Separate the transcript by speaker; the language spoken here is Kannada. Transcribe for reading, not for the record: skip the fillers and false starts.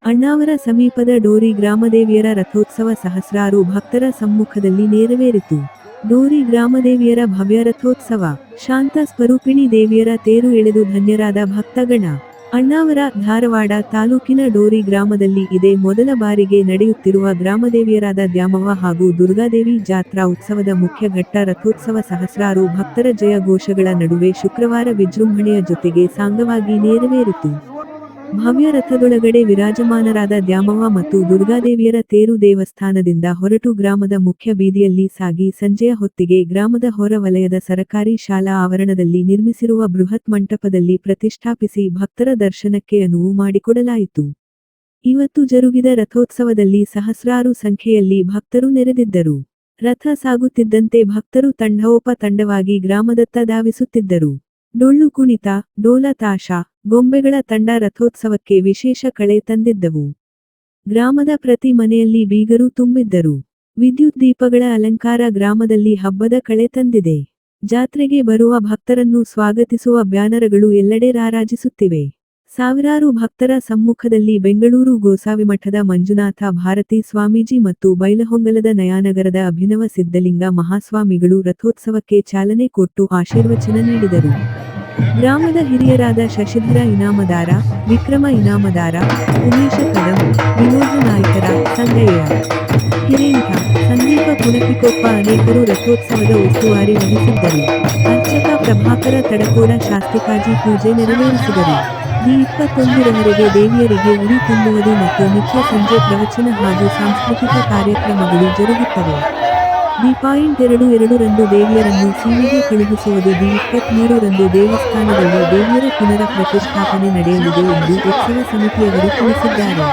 Speaker 1: ಅಣ್ಣಾವರ ಸಮೀಪದ ಡೋರಿ ಗ್ರಾಮದೇವಿಯರ ರಥೋತ್ಸವ ಸಹಸ್ರಾರು ಭಕ್ತರ ಸಮ್ಮುಖದಲ್ಲಿ ನೆರವೇರಿತು. ಡೋರಿ ಗ್ರಾಮದೇವಿಯರ ಭವ್ಯ ರಥೋತ್ಸವ. ಶಾಂತ ಸ್ವರೂಪಿಣಿ ದೇವಿಯರ ತೇರು ಎಳೆದು ಧನ್ಯರಾದ ಭಕ್ತಗಣ. ಅಣ್ಣಾವರ, ಧಾರವಾಡ ತಾಲೂಕಿನ ಡೋರಿ ಗ್ರಾಮದಲ್ಲಿ ಇದೇ ಮೊದಲ ಬಾರಿಗೆ ನಡೆಯುತ್ತಿರುವ ಗ್ರಾಮದೇವಿಯರಾದ ದ್ಯಾಮವ್ವ ಹಾಗೂ ದುರ್ಗಾದೇವಿ ಜಾತ್ರಾ ಉತ್ಸವದ ಮುಖ್ಯ ಘಟ್ಟ ರಥೋತ್ಸವ ಸಹಸ್ರಾರು ಭಕ್ತರ ಜಯ ಘೋಷಗಳ ನಡುವೆ ಶುಕ್ರವಾರ ವಿಜೃಂಭಣೆಯ ಜೊತೆಗೆ ಸಾಂಗವಾಗಿ ನೆರವೇರಿತು. ಭವ್ಯ ರಥದೊಳಗಡೆ ವಿರಾಜಮಾನರಾದ ದ್ಯಾಮವ್ವ ಮತ್ತು ದುರ್ಗಾದೇವಿಯರ ತೇರು ದೇವಸ್ಥಾನದಿಂದ ಹೊರಟು ಗ್ರಾಮದ ಮುಖ್ಯ ಬೀದಿಯಲ್ಲಿ ಸಾಗಿ ಸಂಜೆಯ ಹೊತ್ತಿಗೆ ಗ್ರಾಮದ ಹೊರ ವಲಯದ ಸರಕಾರಿ ಶಾಲಾ ಆವರಣದಲ್ಲಿ ನಿರ್ಮಿಸಿರುವ ಬೃಹತ್ ಮಂಟಪದಲ್ಲಿ ಪ್ರತಿಷ್ಠಾಪಿಸಿ ಭಕ್ತರ ದರ್ಶನಕ್ಕೆ ಅನುವು ಮಾಡಿಕೊಡಲಾಯಿತು. ಇವತ್ತು ಜರುಗಿದ ರಥೋತ್ಸವದಲ್ಲಿ ಸಹಸ್ರಾರು ಸಂಖ್ಯೆಯಲ್ಲಿ ಭಕ್ತರು ನೆರೆದಿದ್ದರು. ರಥ ಸಾಗುತ್ತಿದ್ದಂತೆ ಭಕ್ತರು ತಂಡೋಪತಂಡವಾಗಿ ಗ್ರಾಮದತ್ತ ಧಾವಿಸುತ್ತಿದ್ದರು. ಡೊಳ್ಳು ಕುಣಿತ, ಡೋಲ ತಾಶ, ಗೊಂಬೆಗಳ ತಂಡ ರಥೋತ್ಸವಕ್ಕೆ ವಿಶೇಷ ಕಳೆ ತಂದಿದ್ದವು. ಗ್ರಾಮದ ಪ್ರತಿ ಮನೆಯಲ್ಲಿ ಬೀಗರು ತುಂಬಿದ್ದರು. ವಿದ್ಯುತ್ ದೀಪಗಳ ಅಲಂಕಾರ ಗ್ರಾಮದಲ್ಲಿ ಹಬ್ಬದ ಕಳೆ ತಂದಿದೆ. ಜಾತ್ರೆಗೆ ಬರುವ ಭಕ್ತರನ್ನು ಸ್ವಾಗತಿಸುವ ಬ್ಯಾನರ್ಗಳು ಎಲ್ಲೆಡೆ ರಾರಾಜಿಸುತ್ತಿವೆ. ಸಾವಿರಾರು ಭಕ್ತರ ಸಮ್ಮುಖದಲ್ಲಿ ಬೆಂಗಳೂರು ಗೋಸಾವಿಮಠದ ಮಂಜುನಾಥ ಭಾರತಿ ಸ್ವಾಮೀಜಿ ಮತ್ತು ಬೈಲಹೊಂಗಲದ ನಯಾನಗರದ ಅಭಿನವ ಸಿದ್ಧಲಿಂಗ ಮಹಾಸ್ವಾಮಿಗಳು ರಥೋತ್ಸವಕ್ಕೆ ಚಾಲನೆ ಕೊಟ್ಟು ಆಶೀರ್ವಚನ ನೀಡಿದರು. ಗ್ರಾಮದ ಹಿರಿಯರಾದ ಶಶಿಧರ ಇನಾಮದಾರ, ವಿಕ್ರಮ ಇನಾಮದಾರ, ಉಮೇಶ ಕದಂ, ವಿನೋದ ನಾಯ್ಕರ, ಸಂಗಯ್ಯ ಹಿರೇಂಥ, ಸಂದೀಪ ಕುಣಕಿಕೊಪ್ಪ ಅನೇಕರು ರಥೋತ್ಸವದ ಉಸ್ತುವಾರಿ ವಹಿಸಿದ್ದರು. ಅರ್ಚಕ ಪ್ರಭಾಕರ ತಡಕೋಡ ಶಾಸ್ತ್ರಿಕಾಜಿ ಪೂಜೆ ನೆರವೇರಿಸಿದರು. ದಿ 21ರವರೆಗೆ ದೇವಿಯರಿಗೆ ಉಡಿ ತುಂಬುವುದು ಮತ್ತು ನಿತ್ಯ ಸಂಜೆ ಪ್ರವಚನ ಹಾಗೂ ಸಾಂಸ್ಕೃತಿಕ ಕಾರ್ಯಕ್ರಮಗಳು ಜರುಗುತ್ತವೆ. ದಿ 22ರಂದು ದೇವಿಯರನ್ನು ಸೀಮೆಗೆ ಕಳುಹಿಸುವುದು. ದಿ 23ರಂದು ದೇವಸ್ಥಾನದಲ್ಲಿ ದೇವಿಯರ ಪುನರ ಪ್ರತಿಷ್ಠಾಪನೆ ನಡೆಯಲಿದೆ ಎಂದು ಉತ್ಸವ ಸಮಿತಿಯವರು ತಿಳಿಸಿದ್ದಾರೆ.